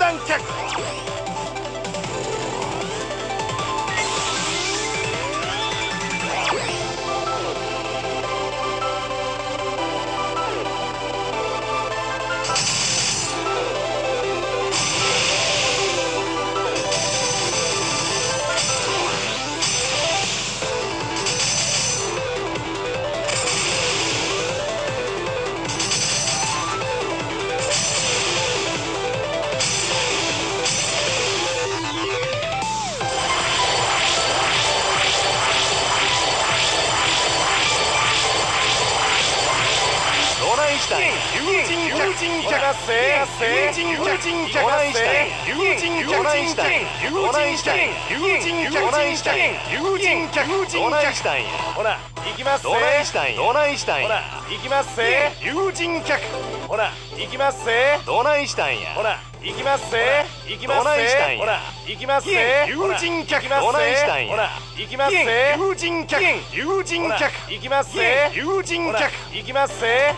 談客。ほら行きますぜ。どないしたんや。どないしたんや。ほら行きますぜ。友人客。ほら行きますぜ。どないしたんや。ほら行きますぜ。行きますぜ。ほら行きますぜ。友人客。どないしたんや。ほら行きますぜ。友人客。友人客。行きますぜ。友人客。行きますぜ。